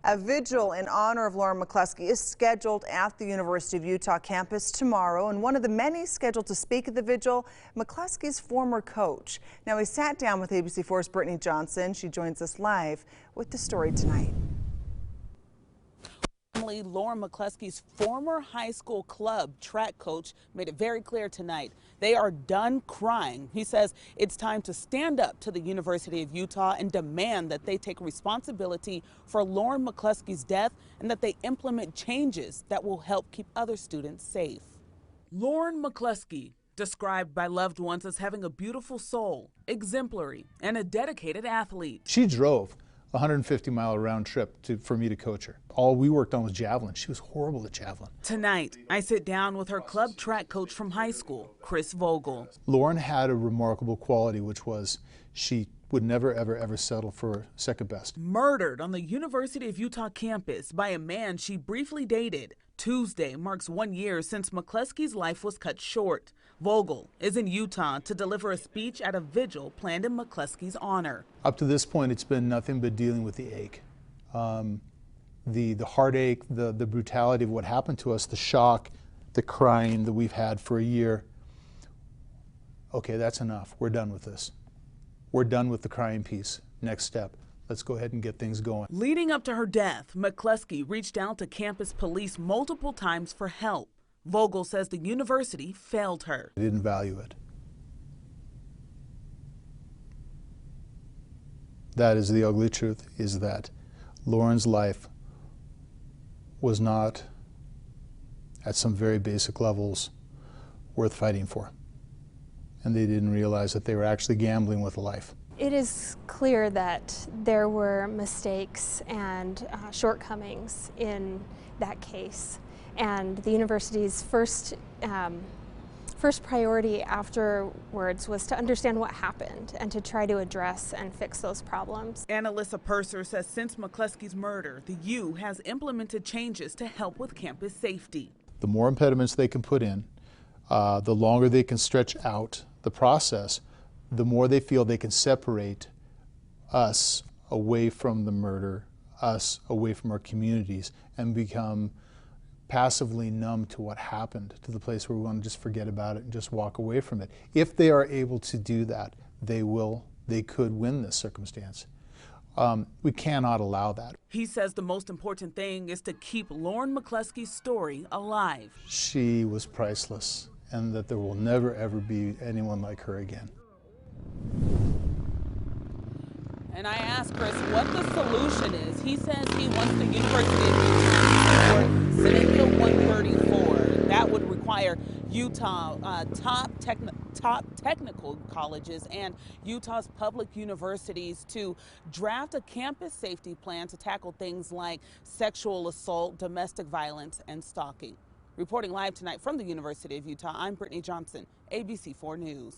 A vigil in honor of Lauren McCluskey is scheduled at the University of Utah campus tomorrow, and one of the many scheduled to speak at the vigil, McCluskey's former coach. Now, we sat down with ABC4's Brittany Thompson. She joins us live with the story tonight. Lauren McCluskey's former high school club track coach made it very clear tonight they are done crying. He says it's time to stand up to the University of Utah and demand that they take responsibility for Lauren McCluskey's death and that they implement changes that will help keep other students safe. Lauren McCluskey, described by loved ones as having a beautiful soul, exemplary, and a dedicated athlete. She drove a 150-mile round trip for me to coach her. All we worked on was javelin. She was horrible at javelin. Tonight, I sit down with her club track coach from high school, Chris Vogel. Lauren had a remarkable quality, which was she would never, ever settle for second best. Murdered on the University of Utah campus by a man she briefly dated. Tuesday marks 1 year since McCluskey's life was cut short. Vogel is in Utah to deliver a speech at a vigil planned in McCluskey's honor. Up to this point, it's been nothing but dealing with the ache. The heartache, the brutality of what happened to us, the shock, the crying that we've had for a year. Okay, that's enough. We're done with this. We're done with the crying piece. Next step. Let's go ahead and get things going. Leading up to her death, McCluskey reached out to campus police multiple times for help. Vogel says the university failed her. They didn't value it. That is the ugly truth, is that Lauren's life was not, at some very basic levels, worth fighting for. And they didn't realize that they were actually gambling with life. It is clear that there were mistakes and shortcomings in that case. And the university's first priority afterwards was to understand what happened and to try to address and fix those problems. Annalisa Purser says since McCluskey's murder, the U has implemented changes to help with campus safety. The more impediments they can put in, the longer they can stretch out the process, the more they feel they can separate us away from the murder, us away from our communities, and become passively numb to what happened, to the place where we want to just forget about it and just walk away from it. If they are able to do that, they could win this circumstance. We cannot allow that. He says the most important thing is to keep Lauren McCluskey's story alive. She was priceless, and that there will never ever be anyone like her again. And I asked Chris what the solution is. He says he wants the University of Utah to support Senate Bill 134. That would require Utah top technical colleges and Utah's public universities to draft a campus safety plan to tackle things like sexual assault, domestic violence, and stalking. Reporting live tonight from the University of Utah, I'm Brittany Thompson, ABC4 News.